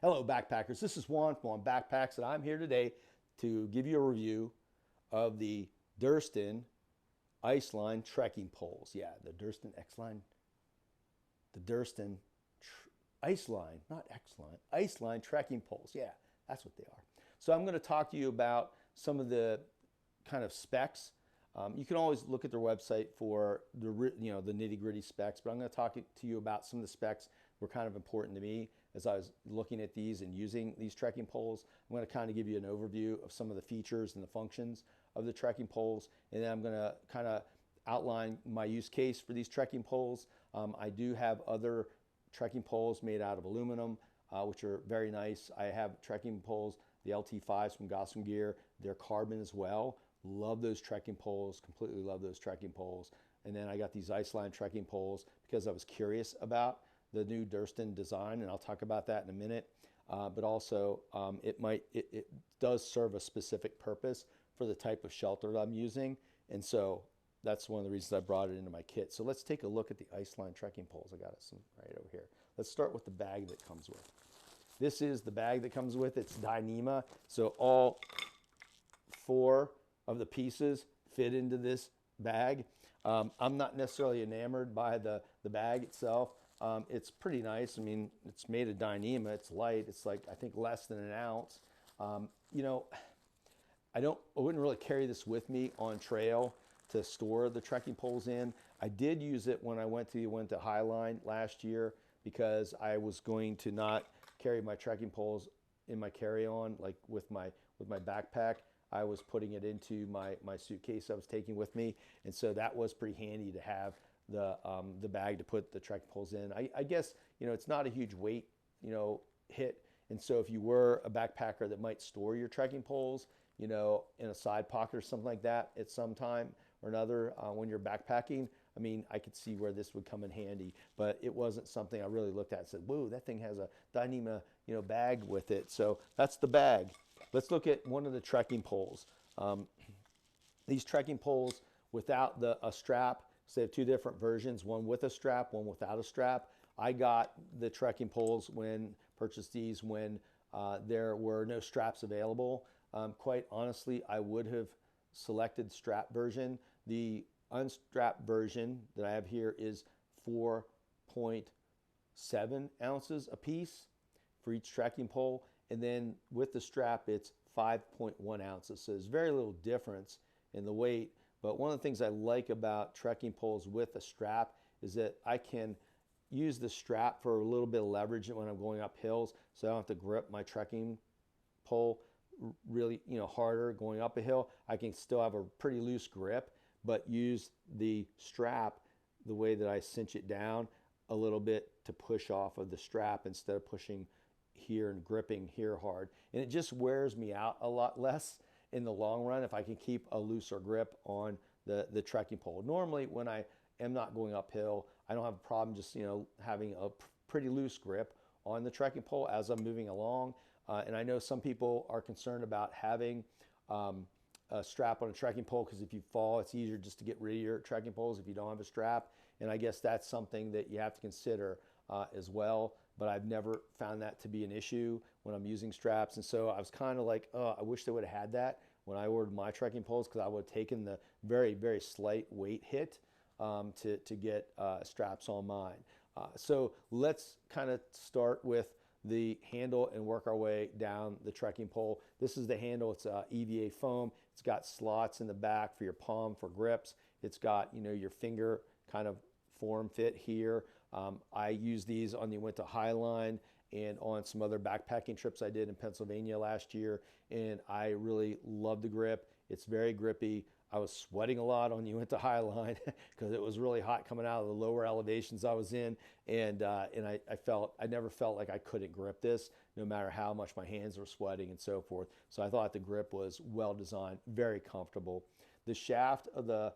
Hello, backpackers. This is Juan from Backpacks, and I'm here today to give you a review of the Durston Iceline trekking poles. Yeah, the Durston X-Line, the Durston Iceline, not X-Line, Iceline trekking poles. Yeah, that's what they are. So I'm going to talk to you about some of the kind of specs. You can always look at their website for the the nitty gritty specs, but I'm going to talk to you about some of the specs that were kind of important to me as I was looking at these and using these trekking poles. I'm going to kind of give you an overview of some of the features and the functions of the trekking poles, and then I'm going to kind of outline my use case for these trekking poles. I do have other trekking poles made out of aluminum, which are very nice. I have trekking poles, the LT5s from Gotham Gear. They're carbon as well. Love those trekking poles, completely love those trekking poles. And then I got these Iceline trekking poles because I was curious about the new Durston design, and I'll talk about that in a minute. But also, it does serve a specific purpose for the type of shelter that I'm using, and so that's one of the reasons I brought it into my kit. So let's take a look at the Iceline trekking poles. I got some right over here. Let's start with the bag that comes with. This is the bag that comes with. It's Dyneema, so all four of the pieces fit into this bag. I'm not necessarily enamored by the bag itself. It's pretty nice. I mean, it's made of Dyneema. It's light. It's like, I think, less than an ounce. You know, I wouldn't really carry this with me on trail to store the trekking poles in. I did use it when I went to Highline last year because I was going to not carry my trekking poles in my carry-on, like with my backpack. I was putting it into my suitcase I was taking with me, and so that was pretty handy to have the bag to put the trekking poles in. I guess, you know, it's not a huge weight, you know, hit, and so if you were a backpacker that might store your trekking poles, you know, in a side pocket or something like that at some time or another when you're backpacking, I mean, I could see where this would come in handy, but it wasn't something I really looked at and said, whoa, that thing has a Dyneema, you know, bag with it. So that's the bag. Let's look at one of the trekking poles. These trekking poles without a strap, so they have two different versions, one with a strap, one without a strap. I got the trekking poles purchased these when there were no straps available. Quite honestly, I would have selected strap version. The unstrapped version that I have here is 4.7 ounces a piece for each trekking pole, and then with the strap it's 5.1 ounces. So there's very little difference in the weight, but one of the things I like about trekking poles with a strap is that I can use the strap for a little bit of leverage when I'm going up hills, so I don't have to grip my trekking pole really, you know, harder going up a hill. I can still have a pretty loose grip, but use the strap the way that I cinch it down a little bit to push off of the strap instead of pushing here and gripping here hard. And it just wears me out a lot less in the long run if I can keep a looser grip on the trekking pole. Normally when I am not going uphill, I don't have a problem just, you know, having a pretty loose grip on the trekking pole as I'm moving along. And I know some people are concerned about having a strap on a trekking pole because if you fall, it's easier just to get rid of your trekking poles if you don't have a strap. And I guess that's something that you have to consider as well. But I've never found that to be an issue when I'm using straps. And so I was kind of like, oh, I wish they would have had that when I ordered my trekking poles, because I would have taken the very, very slight weight hit to get straps on mine. So let's kind of start with the handle and work our way down the trekking pole. This is the handle. It's EVA foam. It's got slots in the back for your palm for grips. It's got, you know, your finger kind of form fit here. I used these on the went to Highline and on some other backpacking trips I did in Pennsylvania last year, and I really love the grip. It's very grippy. I was sweating a lot on you went to Highline because it was really hot coming out of the lower elevations I was in, and I never felt like I couldn't grip this no matter how much my hands were sweating and so forth. So I thought the grip was well designed, very comfortable. The shaft of the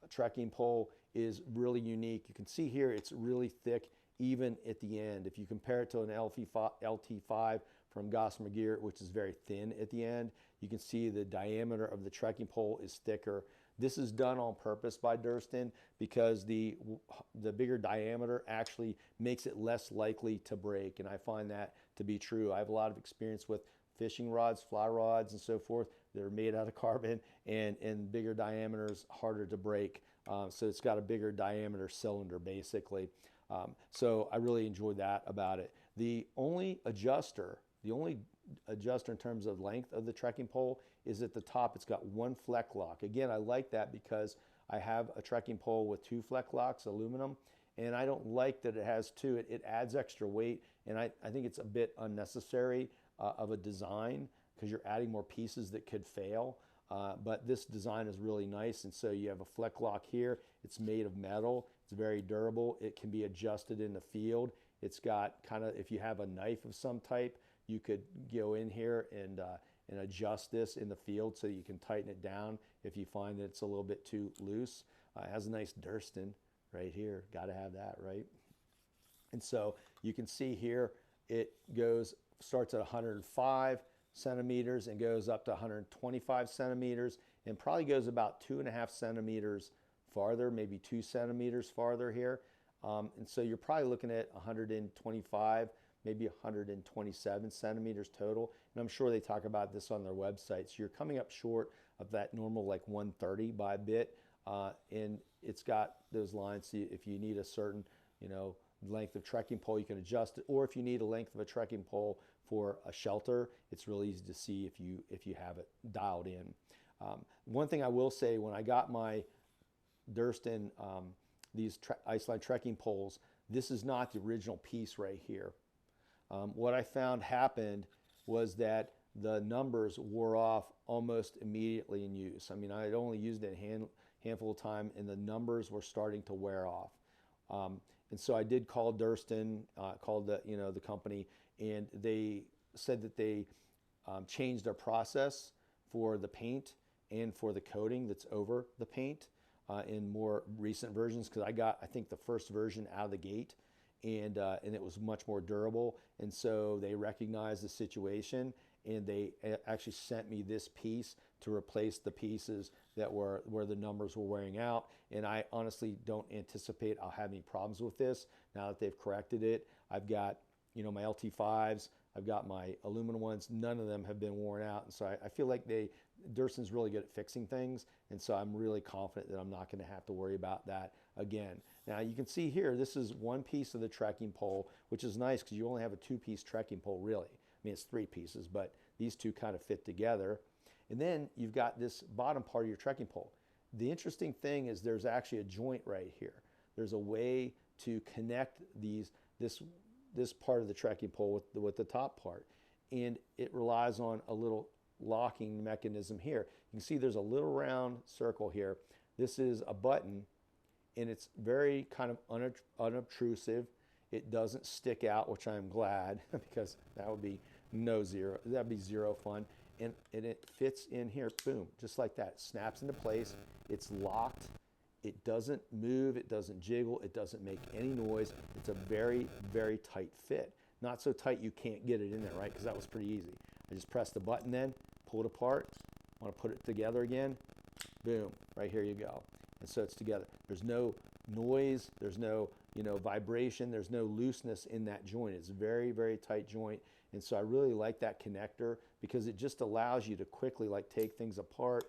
trekking pole is really unique. You can see here it's really thick even at the end. If you compare it to an LT5 from Gotham Gear, which is very thin at the end, you can see the diameter of the trekking pole is thicker. This is done on purpose by Durston because the bigger diameter actually makes it less likely to break, and I find that to be true. I have a lot of experience with fishing rods, fly rods, and so forth. They're made out of carbon, and bigger diameters, harder to break. So it's got a bigger diameter cylinder, basically. So I really enjoyed that about it. The only adjuster in terms of length of the trekking pole is at the top. It's got one fleck lock. Again, I like that because I have a trekking pole with two fleck locks, aluminum, and I don't like that it has two. It adds extra weight, and I think it's a bit unnecessary of a design because you're adding more pieces that could fail. But this design is really nice, and so you have a fleck lock here. It's made of metal. It's very durable. It can be adjusted in the field. It's got kind of, if you have a knife of some type, you could go in here and adjust this in the field so you can tighten it down if you find that it's a little bit too loose. It has a nice Durston right here. Got to have that, right? And so you can see here it starts at 105 centimeters and goes up to 125 centimeters and probably goes about 2.5 centimeters farther, maybe 2 centimeters farther here. And so you're probably looking at 125, maybe 127 centimeters total. And I'm sure they talk about this on their website. So you're coming up short of that normal like 130 by a bit. And it's got those lines. So if you need a certain, length of trekking pole, you can adjust it. Or if you need a length of a trekking pole for a shelter, it's really easy to see if you have it dialed in. One thing I will say, when I got my Durston, these Iceline trekking poles, this is not the original piece right here. What I found happened was that the numbers wore off almost immediately in use. I mean, I had only used it a handful of time, and the numbers were starting to wear off. And so I did call Durston, called the company, and they said that they changed their process for the paint and for the coating that's over the paint in more recent versions, because I think the first version out of the gate, and it was much more durable. And so they recognized the situation, and they actually sent me this piece to replace the pieces that were where the numbers were wearing out. And I honestly don't anticipate I'll have any problems with this now that they've corrected it. I've got my LT5s, I've got my aluminum ones. None of them have been worn out, and so I feel like Durston's really good at fixing things, and so I'm really confident that I'm not going to have to worry about that again. Now you can see here, this is one piece of the trekking pole, which is nice because you only have a two-piece trekking pole really. I mean, it's three pieces, but these two kind of fit together. And then you've got this bottom part of your trekking pole. The interesting thing is there's actually a joint right here. There's a way to connect this part of the trekking pole with the top part, and it relies on a little locking mechanism here. You can see there's a little round circle here. This is a button, and it's very kind of unobtrusive. It doesn't stick out, which I'm glad, because that would be that'd be zero fun. And it fits in here, boom, just like that. It snaps into place. It's locked. It doesn't move. It doesn't jiggle. It doesn't make any noise. It's a very, very tight fit. Not so tight you can't get it in there, right? Because that was pretty easy. I just press the button then, pull it apart. I want to put it together again. Boom, right here you go. And so it's together. There's no noise. There's no vibration. There's no looseness in that joint. It's a very, very tight joint. And so I really like that connector because it just allows you to quickly take things apart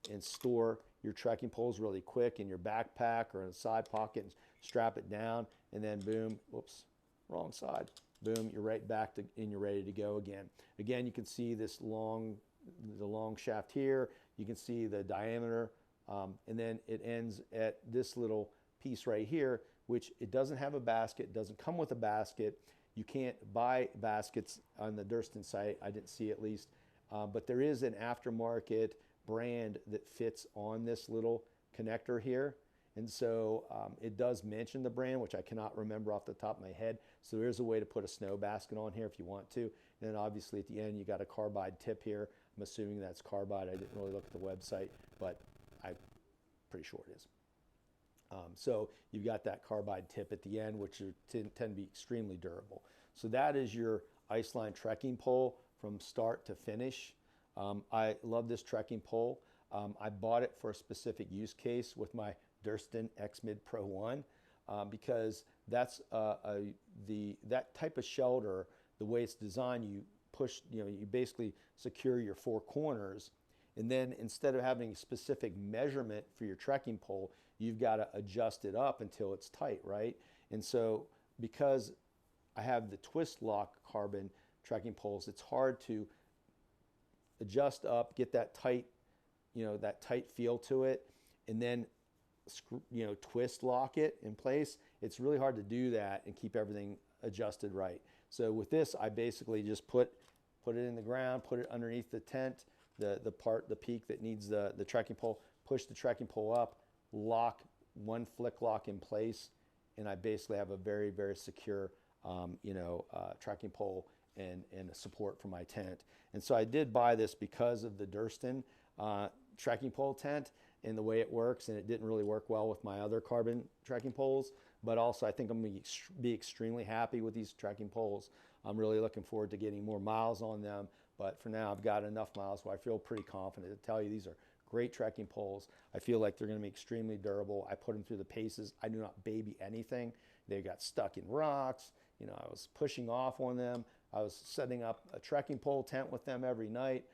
and store your trekking poles really quick in your backpack or in a side pocket and strap it down, and then boom, whoops, wrong side. Boom, you're right back and you're ready to go again. Again, you can see the long shaft here. You can see the diameter, and then it ends at this little piece right here, which it doesn't have a basket, it doesn't come with a basket. You can't buy baskets on the Durston site, I didn't see at least, but there is an aftermarket brand that fits on this little connector here. And so it does mention the brand, which I cannot remember off the top of my head. So there's a way to put a snow basket on here if you want to. And then obviously at the end, you got a carbide tip here. I'm assuming that's carbide. I didn't really look at the website, but I'm pretty sure it is. So you've got that carbide tip at the end, which tend to be extremely durable. So that is your Iceline trekking pole from start to finish. I love this trekking pole. I bought it for a specific use case with my Durston X-Mid Pro 1 because that's that type of shelter the way it's designed, you push, you basically secure your four corners. And then instead of having a specific measurement for your trekking pole, you've got to adjust it up until it's tight, right? And so because I have the twist lock carbon trekking poles, it's hard to adjust up, get that tight, that tight feel to it, and then twist lock it in place. It's really hard to do that and keep everything adjusted right. So with this, I basically just put it in the ground, put it underneath the tent, the peak that needs the trekking pole, push the trekking pole up, lock one flick lock in place, and I basically have a very, very secure trekking pole and a support for my tent. And so I did buy this because of the Durston trekking pole tent and the way it works, and it didn't really work well with my other carbon trekking poles, but also I think I'm going to be extremely happy with these trekking poles. I'm really looking forward to getting more miles on them, but for now I've got enough miles where I feel pretty confident to tell you these are great trekking poles. I feel like they're going to be extremely durable. I put them through the paces. I do not baby anything. They got stuck in rocks. I was pushing off on them. I was setting up a trekking pole tent with them every night,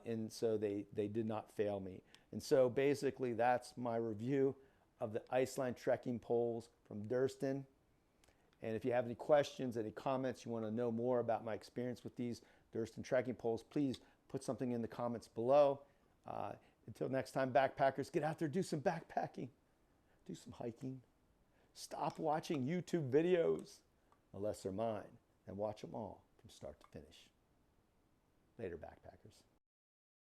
and so they did not fail me. And so basically that's my review of the Iceline trekking poles from Durston. And if you have any questions, any comments, you want to know more about my experience with these Durston trekking poles, please put something in the comments below. Until next time, backpackers, get out there, do some backpacking, do some hiking. Stop watching YouTube videos, unless they're mine, and watch them all from start to finish. Later, backpackers.